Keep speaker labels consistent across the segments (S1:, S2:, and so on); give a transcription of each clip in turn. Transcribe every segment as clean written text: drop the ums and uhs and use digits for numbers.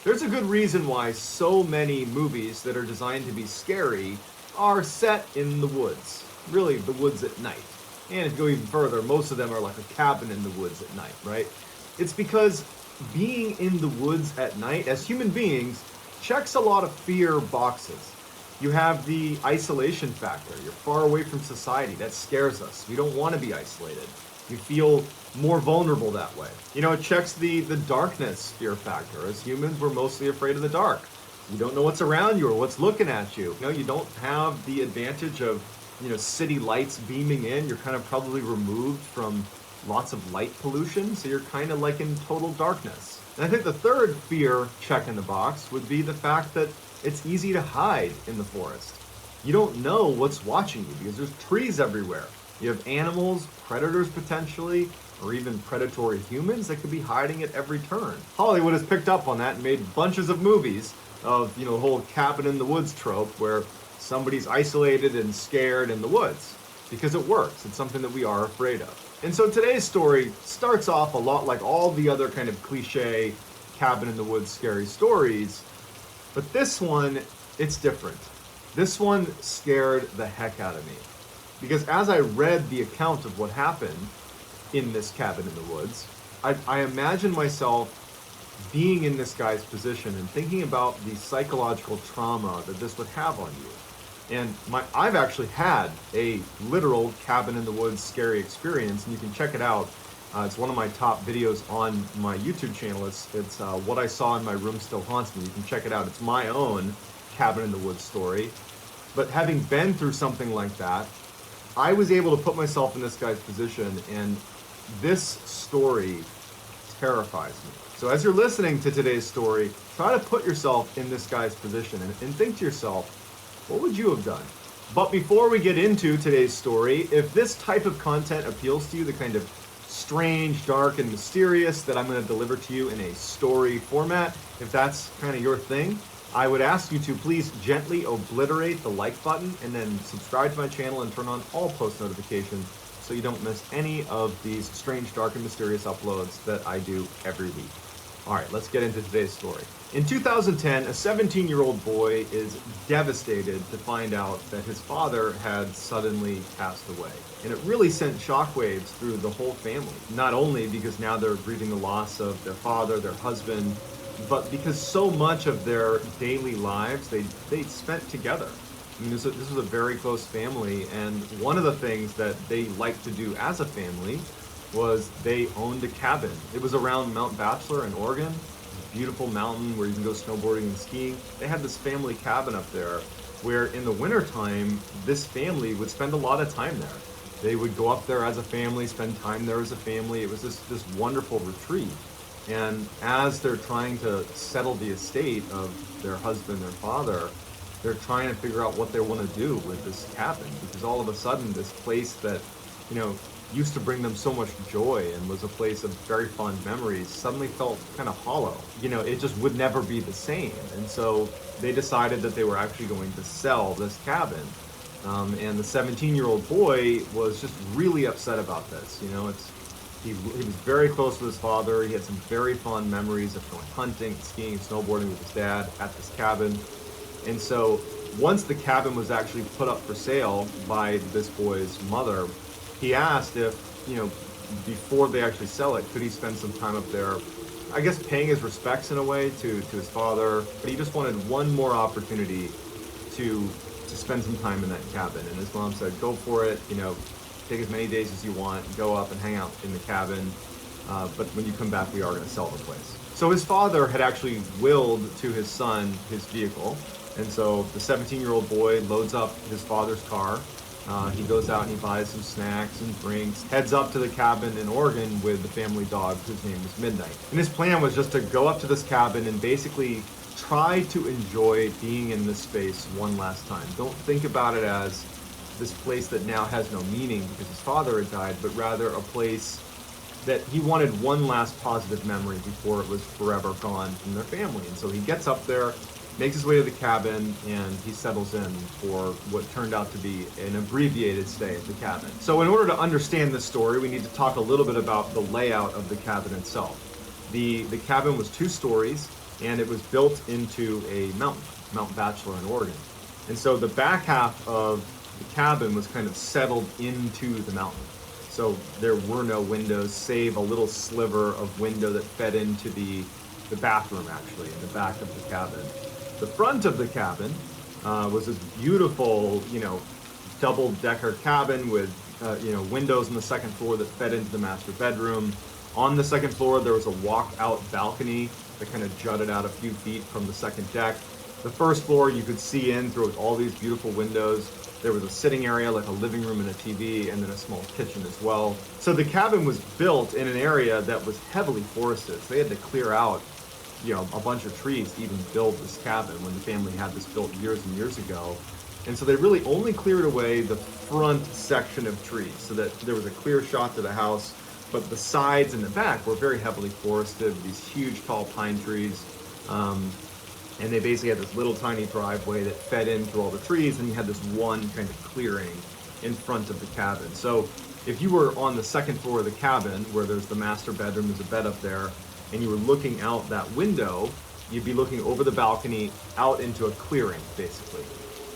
S1: There's a good reason why so many movies that are designed to be scary are set in the woods. Really, the woods at night. And if you go even further, most of them are like a cabin in the woods at night, right? It's because being in the woods at night, as human beings, checks a lot of fear boxes. You have the isolation factor. You're far away from society. That scares us. We don't want to be isolated. You feel more vulnerable that way. It checks the darkness fear factor. As humans, we're mostly afraid of the dark. You don't know what's around you or what's looking at you. You don't have the advantage of, city lights beaming in. You're kind of probably removed from lots of light pollution, so you're kind of like in total darkness. And I think the third fear check in the box would be the fact that it's easy to hide in the forest. You don't know what's watching you because there's trees everywhere. You have animals, predators potentially, or even predatory humans that could be hiding at every turn. Hollywood has picked up on that and made bunches of movies of, the whole cabin in the woods trope where somebody's isolated and scared in the woods because it works. It's something that we are afraid of. And so today's story starts off a lot like all the other kind of cliche cabin in the woods scary stories, but this one, it's different. This one scared the heck out of me. Because as I read the account of what happened in this cabin in the woods, I imagined myself being in this guy's position and thinking about the psychological trauma that this would have on you. And I've actually had a literal cabin in the woods scary experience, and you can check it out. It's one of my top videos on my YouTube channel. It's What I Saw in My Room Still Haunts Me. You can check it out. It's my own cabin in the woods story. But having been through something like that, I was able to put myself in this guy's position, and this story terrifies me. So as you're listening to today's story, try to put yourself in this guy's position and think to yourself, what would you have done? But before we get into today's story, if this type of content appeals to you, the kind of strange, dark, and mysterious that I'm going to deliver to you in a story format, if that's kind of your thing, I would ask you to please gently obliterate the like button and then subscribe to my channel and turn on all post notifications so you don't miss any of these strange, dark, and mysterious uploads that I do every week. All right, let's get into today's story. In 2010, a 17-year-old boy is devastated to find out that his father had suddenly passed away. And it really sent shockwaves through the whole family. Not only because now they're grieving the loss of their father, their husband, but because so much of their daily lives they spent together. I mean, this was a very close family, and one of the things that they liked to do as a family was they owned a cabin. It was around Mount Bachelor in Oregon, a beautiful mountain where you can go snowboarding and skiing. They had this family cabin up there where in the wintertime, this family would spend a lot of time there. They would go up there as a family, spend time there as a family. It was this wonderful retreat. And as they're trying to settle the estate of their husband, their father, they're trying to figure out what they want to do with this cabin, because all of a sudden this place that, used to bring them so much joy and was a place of very fond memories suddenly felt kind of hollow. It just would never be the same. And so they decided that they were actually going to sell this cabin. And the 17-year-old boy was just really upset about this. He was very close to his father. He had some very fond memories of going hunting, skiing, and snowboarding with his dad at this cabin. And so once the cabin was actually put up for sale by this boy's mother, he asked if, before they actually sell it, could he spend some time up there, I guess paying his respects in a way to his father. But he just wanted one more opportunity to spend some time in that cabin. And his mom said, go for it, take as many days as you want, go up and hang out in the cabin. But when you come back, we are going to sell the place. So his father had actually willed to his son his vehicle. And so the 17-year-old boy loads up his father's car. He goes out and he buys some snacks and drinks, heads up to the cabin in Oregon with the family dog, whose name was Midnight. And his plan was just to go up to this cabin and basically try to enjoy being in this space one last time. Don't think about it as this place that now has no meaning because his father had died, but rather a place that he wanted one last positive memory before it was forever gone from their family. And so he gets up there, makes his way to the cabin, and he settles in for what turned out to be an abbreviated stay at the cabin. So in order to understand this story, we need to talk a little bit about the layout of the cabin itself. The cabin was 2 stories, and it was built into a mountain, Mount Bachelor in Oregon. And so the back half of the cabin was kind of settled into the mountain. So there were no windows, save a little sliver of window that fed into the bathroom, actually, in the back of the cabin. The front of the cabin was this beautiful, double-decker cabin with, windows on the second floor that fed into the master bedroom. On the second floor, there was a walk-out balcony that kind of jutted out a few feet from the second deck. The first floor, you could see in through all these beautiful windows. There was a sitting area, like a living room and a TV, and then a small kitchen as well. So the cabin was built in an area that was heavily forested. So they had to clear out, a bunch of trees to even build this cabin when the family had this built years and years ago. And so they really only cleared away the front section of trees so that there was a clear shot to the house. But the sides and the back were very heavily forested with these huge tall pine trees. And they basically had this little tiny driveway that fed in through all the trees, and you had this one kind of clearing in front of the cabin. So if you were on the second floor of the cabin, where there's the master bedroom, there's a bed up there, and you were looking out that window, you'd be looking over the balcony out into a clearing, basically.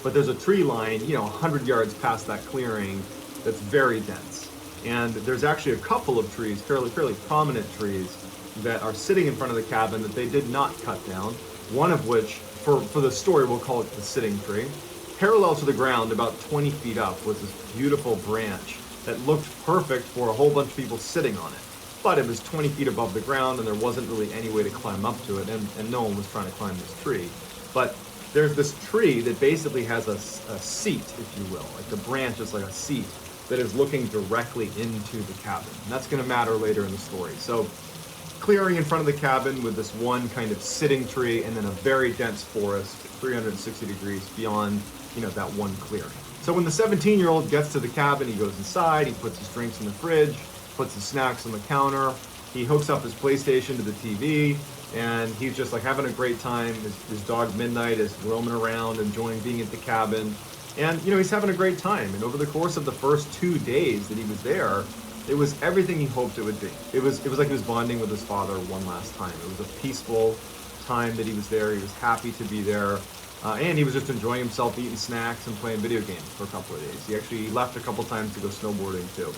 S1: But there's a tree line, 100 yards past that clearing that's very dense. And there's actually a couple of trees, fairly prominent trees, that are sitting in front of the cabin that they did not cut down. One of which, for the story, we'll call it the sitting tree. Parallel to the ground, about 20 feet up, was this beautiful branch that looked perfect for a whole bunch of people sitting on it. But it was 20 feet above the ground, and there wasn't really any way to climb up to it, and no one was trying to climb this tree. But there's this tree that basically has a seat, if you will. Like the branch is like a seat that is looking directly into the cabin. And that's going to matter later in the story. So clearing in front of the cabin with this one kind of sitting tree, and then a very dense forest 360 degrees beyond, that one clearing. So when the 17-year-old gets to the cabin, he goes inside, he puts his drinks in the fridge, puts his snacks on the counter, he hooks up his PlayStation to the TV, and he's just like having a great time. His dog Midnight is roaming around, enjoying being at the cabin, and he's having a great time. And over the course of the first 2 days that he was there, it was everything he hoped it would be. It was like he was bonding with his father one last time. It was a peaceful time that he was there. He was happy to be there. And he was just enjoying himself, eating snacks and playing video games for a couple of days. He actually left a couple times to go snowboarding too.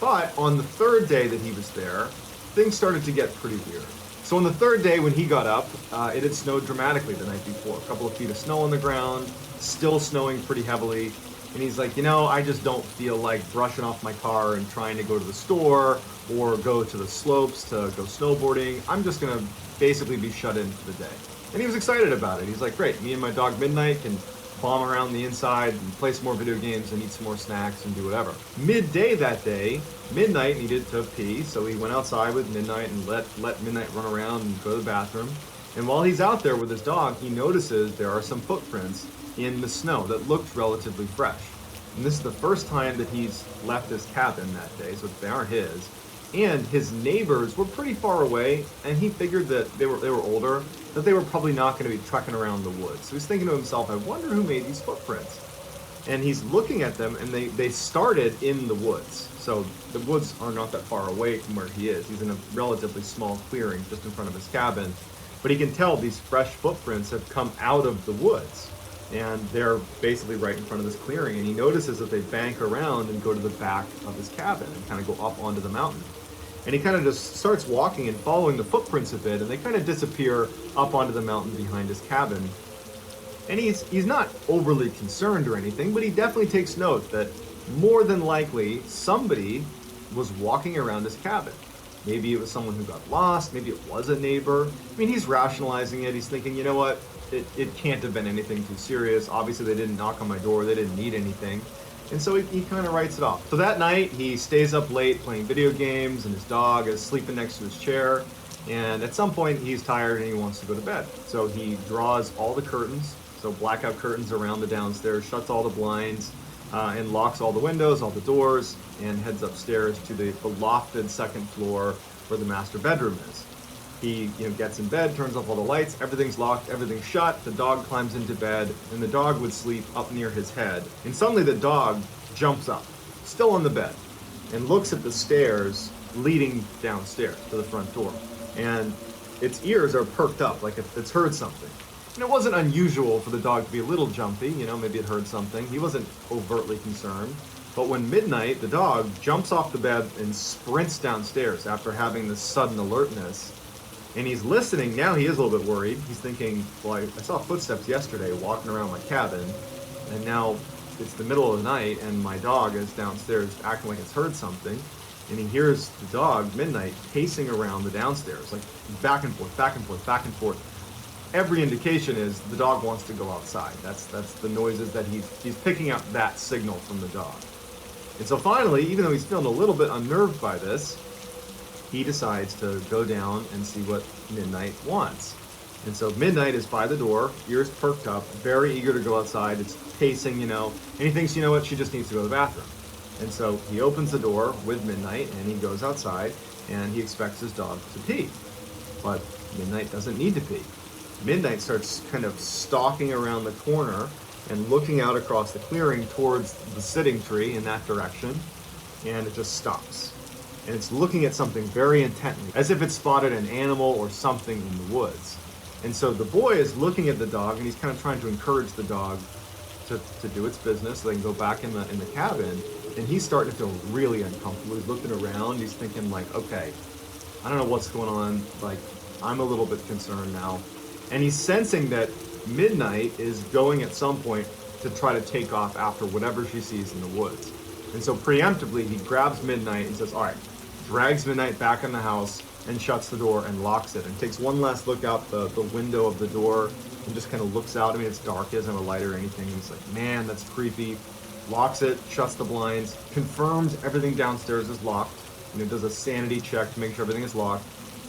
S1: But on the third day that he was there, things started to get pretty weird. So on the third day when he got up, it had snowed dramatically the night before. A couple of feet of snow on the ground, still snowing pretty heavily. And he's like, I just don't feel like brushing off my car and trying to go to the store or go to the slopes to go snowboarding. I'm just going to basically be shut in for the day. And he was excited about it. He's like, great, me and my dog Midnight can bomb around the inside and play some more video games and eat some more snacks and do whatever. Midday that day, Midnight needed to pee, so he went outside with Midnight and let Midnight run around and go to the bathroom. And while he's out there with his dog, he notices there are some footprints in the snow that looked relatively fresh. And this is the first time that he's left his cabin that day, so they aren't his. And his neighbors were pretty far away, and he figured that they were older, that they were probably not going to be trekking around the woods. So he's thinking to himself, I wonder who made these footprints. And he's looking at them, and they started in the woods. So the woods are not that far away from where he is. He's in a relatively small clearing just in front of his cabin. But he can tell these fresh footprints have come out of the woods. And they're basically right in front of this clearing. And he notices that they bank around and go to the back of his cabin and kind of go up onto the mountain. And he kind of just starts walking and following the footprints a bit, and they kind of disappear up onto the mountain behind his cabin. And he's not overly concerned or anything, but he definitely takes note that more than likely somebody was walking around his cabin. Maybe it was someone who got lost, maybe it was a neighbor. I mean, he's rationalizing it. He's thinking, you know what, it can't have been anything too serious. Obviously, they didn't knock on my door. They didn't need anything. And so he kind of writes it off. So that night, he stays up late playing video games, and his dog is sleeping next to his chair. And at some point, he's tired and he wants to go to bed. So he draws all the curtains, so blackout curtains around the downstairs, shuts all the blinds, and locks all the windows, all the doors, and heads upstairs to the lofted second floor where the master bedroom is. He gets in bed, turns off all the lights, everything's locked, everything's shut, the dog climbs into bed, and the dog would sleep up near his head. And suddenly the dog jumps up, still on the bed, and looks at the stairs leading downstairs to the front door. And its ears are perked up, like it's heard something. And it wasn't unusual for the dog to be a little jumpy, maybe it heard something. He wasn't overtly concerned. But when midnight, the dog jumps off the bed and sprints downstairs after having this sudden alertness. And he's listening. Now he is a little bit worried. He's thinking, well, I saw footsteps yesterday walking around my cabin, and now it's the middle of the night, and my dog is downstairs acting like it's heard something. And he hears the dog, Midnight, pacing around the downstairs, like back and forth, back and forth, back and forth. Every indication is the dog wants to go outside. That's the noises that he's picking up that signal from the dog. And so finally, even though he's feeling a little bit unnerved by this, he decides to go down and see what Midnight wants. And so Midnight is by the door, ears perked up, very eager to go outside. It's pacing, and he thinks, what, she just needs to go to the bathroom. And so he opens the door with Midnight and he goes outside and he expects his dog to pee. But Midnight doesn't need to pee. Midnight starts kind of stalking around the corner and looking out across the clearing towards the sitting tree in that direction, and it just stops. And it's looking at something very intently, as if it spotted an animal or something in the woods. And so the boy is looking at the dog, and he's kind of trying to encourage the dog to do its business so they can go back in the cabin. And he's starting to feel really uncomfortable. He's looking around, he's thinking like, okay, I don't know what's going on, like, I'm a little bit concerned now. And he's sensing that Midnight is going at some point to try to take off after whatever she sees in the woods. And so preemptively, he grabs Midnight and says, all right, drags Midnight back in the house and shuts the door and locks it and takes one last look out the window of the door and just kind of looks out. I mean, it's dark, he doesn't have a light or anything. He's like, man, that's creepy. Locks it, shuts the blinds, confirms everything downstairs is locked, does a sanity check to make sure everything is locked,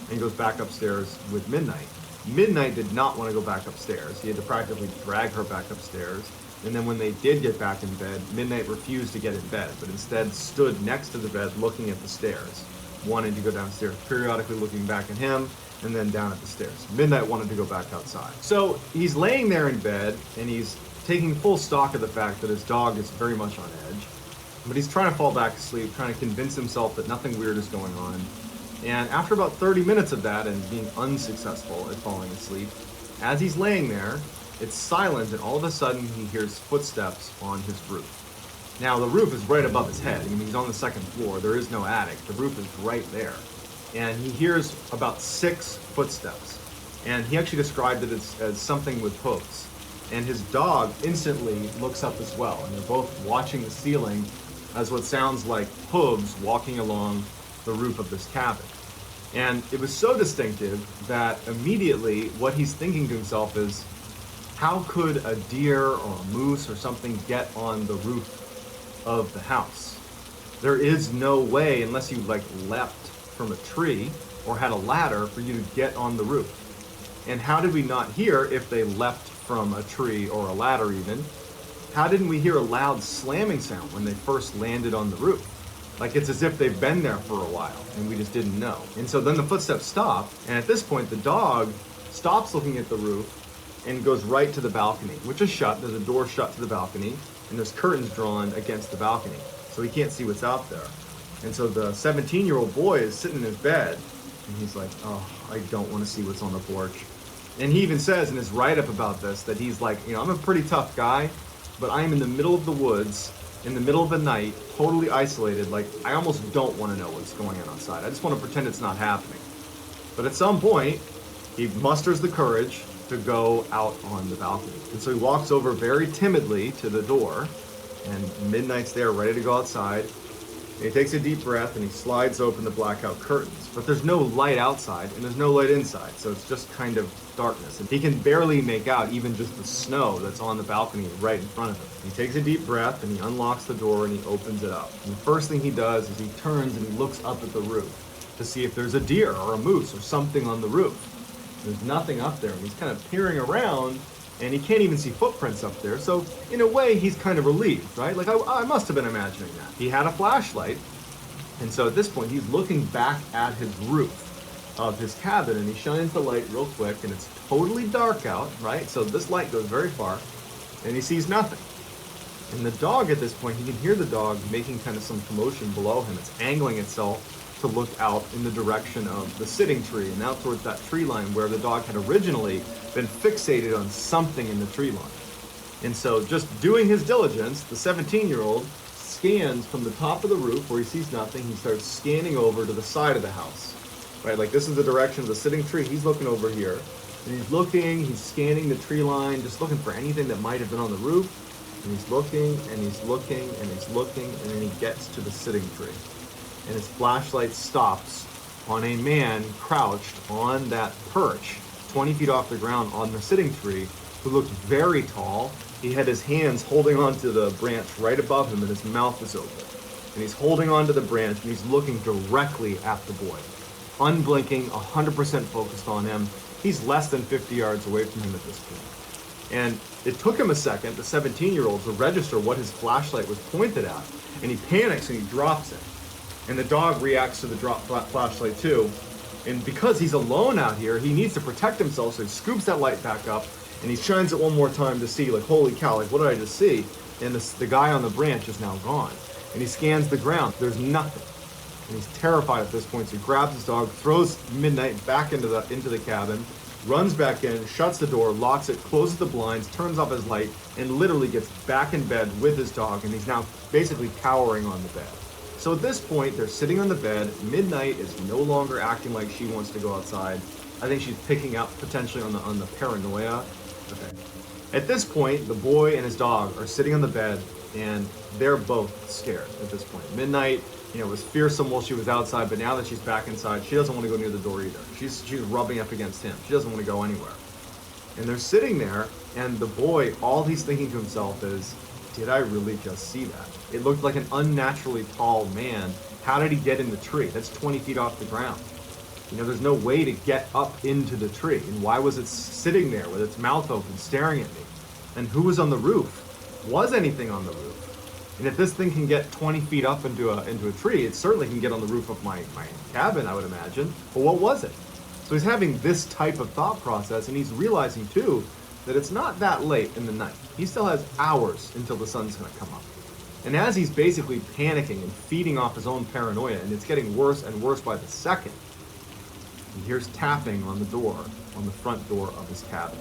S1: and goes back upstairs with Midnight. Midnight did not want to go back upstairs. He had to practically drag her back upstairs. And then when they did get back in bed, Midnight refused to get in bed, but instead stood next to the bed looking at the stairs, wanting to go downstairs, periodically looking back at him, and then down at the stairs. Midnight wanted to go back outside. So he's laying there in bed, and he's taking full stock of the fact that his dog is very much on edge. But he's trying to fall back asleep, trying to convince himself that nothing weird is going on. And after about 30 minutes of that and being unsuccessful at falling asleep, as he's laying there, it's silent, and all of a sudden he hears footsteps on his roof. Now, the roof is right above his head. I mean, he's on the second floor. There is no attic. The roof is right there. And he hears about 6 footsteps. And he actually described it as something with hooves. And his dog instantly looks up as well. And they're both watching the ceiling as what sounds like hooves walking along the roof of this cabin. And it was so distinctive that immediately what he's thinking to himself is, how could a deer or a moose or something get on the roof of the house? There is no way, unless you leapt from a tree or had a ladder, for you to get on the roof. And how did we not hear, if they leapt from a tree or a ladder even, how didn't we hear a loud slamming sound when they first landed on the roof? Like, it's as if they've been there for a while and we just didn't know. And so then the footsteps stop, and at this point the dog stops looking at the roof and goes right to the balcony, which is shut. There's a door shut to the balcony, and there's curtains drawn against the balcony, so he can't see what's out there. And so the 17-year-old boy is sitting in his bed, and he's like, oh, I don't want to see what's on the porch. And he even says in his write-up about this that he's like, I'm a pretty tough guy, but I'm in the middle of the woods, in the middle of the night, totally isolated. Like, I almost don't want to know what's going on outside. I just want to pretend it's not happening. But at some point, he musters the courage to go out on the balcony. And so he walks over very timidly to the door, and Midnight's there ready to go outside. And he takes a deep breath and he slides open the blackout curtains. But there's no light outside and there's no light inside, so it's just kind of darkness. And he can barely make out even just the snow that's on the balcony right in front of him. He takes a deep breath and he unlocks the door and he opens it up. And the first thing he does is he turns and he looks up at the roof to see if there's a deer or a moose or something on the roof. There's nothing up there, and he's kind of peering around, and he can't even see footprints up there. So in a way, he's kind of relieved, right? Like, I must have been imagining that. He had a flashlight, and so at this point, he's looking back at his roof of his cabin, and he shines the light real quick, and it's totally dark out, right? So this light goes very far, and he sees nothing. And the dog at this point, he can hear the dog making kind of some commotion below him. It's angling itself to look out in the direction of the sitting tree and out towards that tree line where the dog had originally been fixated on something in the tree line. And so just doing his diligence, the 17-year-old scans from the top of the roof where he sees nothing. He starts scanning over to the side of the house, right? Like this is the direction of the sitting tree. He's looking over here and he's looking, he's scanning the tree line, just looking for anything that might have been on the roof. And he's looking and he's looking and he's looking, and then he gets to the sitting tree. And his flashlight stops on a man crouched on that perch, 20 feet off the ground on the sitting tree, who looked very tall. He had his hands holding onto the branch right above him, and his mouth is open. And he's holding onto the branch, and he's looking directly at the boy. Unblinking, 100% focused on him. He's less than 50 yards away from him at this point. And it took him a second, the 17-year-old, to register what his flashlight was pointed at. And he panics and he drops it. And the dog reacts to the drop flashlight too. And because he's alone out here, he needs to protect himself, so he scoops that light back up and he shines it one more time to see, like, holy cow, like, what did I just see? And the guy on the branch is now gone. And he scans the ground. There's nothing. And he's terrified at this point, so he grabs his dog, throws Midnight back into the cabin, runs back in, shuts the door, locks it, closes the blinds, turns off his light, and literally gets back in bed with his dog, and he's now basically cowering on the bed. So at this point, they're sitting on the bed. Midnight is no longer acting like she wants to go outside. I think she's picking up potentially on the paranoia. Okay. At this point, the boy and his dog are sitting on the bed, and they're both scared at this point. Midnight, was fearsome while she was outside, but now that she's back inside, she doesn't want to go near the door either. She's rubbing up against him. She doesn't want to go anywhere. And they're sitting there, and the boy, all he's thinking to himself is, did I really just see that? It looked like an unnaturally tall man. How did he get in the tree? That's 20 feet off the ground. There's no way to get up into the tree. And why was it sitting there with its mouth open, staring at me? And who was on the roof? Was anything on the roof? And if this thing can get 20 feet up into a tree, it certainly can get on the roof of my cabin, I would imagine. But what was it? So he's having this type of thought process, and he's realizing too that it's not that late in the night. He still has hours until the sun's going to come up. And as he's basically panicking and feeding off his own paranoia, and it's getting worse and worse by the second, he hears tapping on the door, on the front door of his cabin.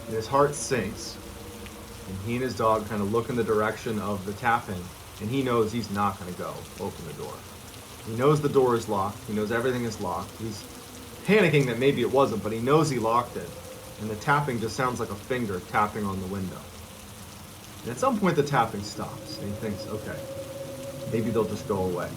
S1: And his heart sinks. And he and his dog kind of look in the direction of the tapping, and he knows he's not going to go open the door. He knows the door is locked. He knows everything is locked. He's panicking that maybe it wasn't, but he knows he locked it. And the tapping just sounds like a finger tapping on the window. And at some point the tapping stops, and he thinks, okay, maybe they'll just go away.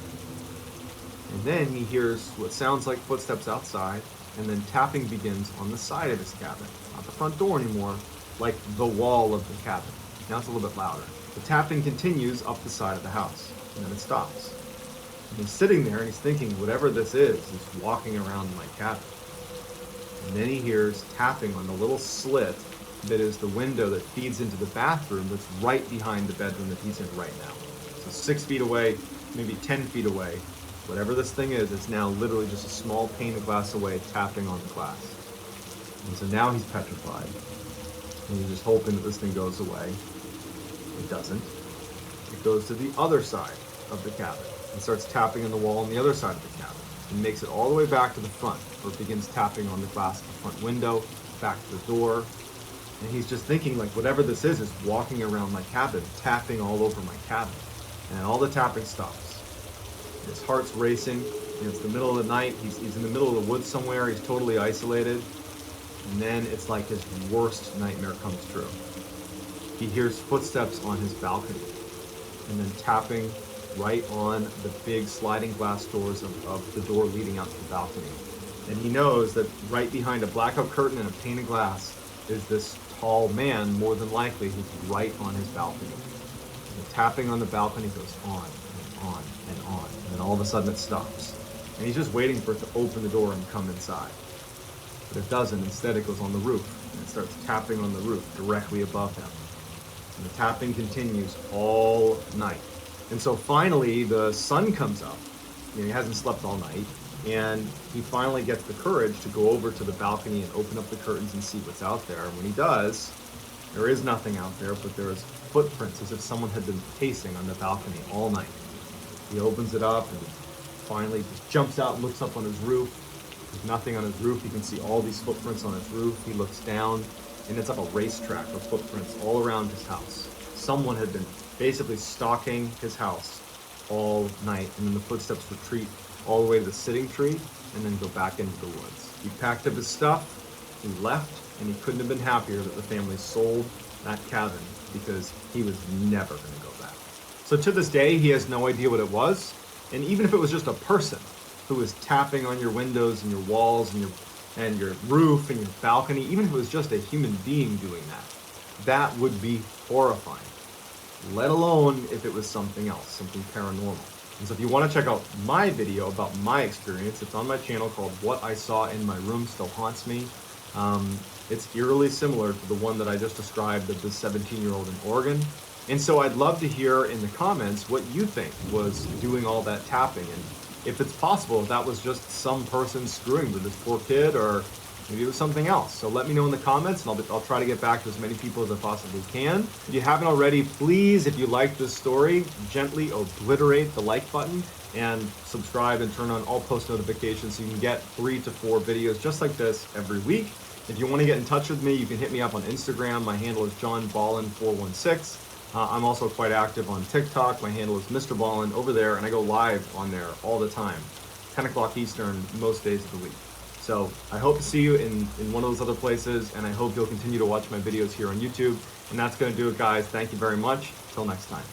S1: And then he hears what sounds like footsteps outside, and then tapping begins on the side of his cabin. Not the front door anymore, like the wall of the cabin. Now it's a little bit louder. The tapping continues up the side of the house, and then it stops. And he's sitting there and he's thinking, whatever this is walking around my cabin. And then he hears tapping on the little slit that is the window that feeds into the bathroom that's right behind the bedroom that he's in right now. So 6 feet away, maybe 10 feet away, whatever this thing is, it's now literally just a small pane of glass away, tapping on the glass. And so now he's petrified. And he's just hoping that this thing goes away. It doesn't. It goes to the other side of the cabin and starts tapping on the wall on the other side of the cabin. And makes it all the way back to the front, where it begins tapping on the glass of the front window, back to the door. And he's just thinking, like, whatever this is walking around my cabin, tapping all over my cabin. And all the tapping stops. His heart's racing. It's the middle of the night. He's in the middle of the woods somewhere. He's totally isolated. And then it's like his worst nightmare comes true. He hears footsteps on his balcony, and then tapping right on the big sliding glass doors of the door leading out to the balcony. And he knows that right behind a blackout curtain and a pane of glass is this tall man, more than likely, who's right on his balcony. And the tapping on the balcony goes on and on and on, and then all of a sudden it stops. And he's just waiting for it to open the door and come inside. But it doesn't. Instead, it goes on the roof, and it starts tapping on the roof directly above him. And the tapping continues all night. And so finally, the sun comes up. He hasn't slept all night, and he finally gets the courage to go over to the balcony and open up the curtains and see what's out there. And when he does, there is nothing out there, but there's footprints as if someone had been pacing on the balcony all night. He opens it up, and finally just jumps out and looks up on his roof. There's nothing on his roof. You can see all these footprints on his roof. He looks down, and it's like a racetrack of footprints all around his house. Someone had been basically stalking his house all night, and then the footsteps retreat all the way to the sitting tree and then go back into the woods. He packed up his stuff, he left, and he couldn't have been happier that the family sold that cabin because he was never going to go back. So to this day, he has no idea what it was. And even if it was just a person who was tapping on your windows and your walls and your roof and your balcony, even if it was just a human being doing that, that would be horrifying. Let alone if it was something else, something paranormal. And so if you want to check out my video about my experience, it's on my channel called What I Saw in My Room Still Haunts Me. It's eerily similar to the one that I just described of the 17-year-old in Oregon. And so I'd love to hear in the comments what you think was doing all that tapping, and if it's possible, if that was just some person screwing with this poor kid, or maybe it was something else. So let me know in the comments, and I'll try to get back to as many people as I possibly can. If you haven't already, please, if you like this story, gently obliterate the like button and subscribe and turn on all post notifications so you can get 3 to 4 videos just like this every week. If you want to get in touch with me, you can hit me up on Instagram. My handle is johnballin416. I'm also quite active on TikTok. My handle is Mr. Ballin over there, and I go live on there all the time, 10 o'clock Eastern, most days of the week. So I hope to see you in one of those other places, and I hope you'll continue to watch my videos here on YouTube. And that's going to do it, guys. Thank you very much. Till next time.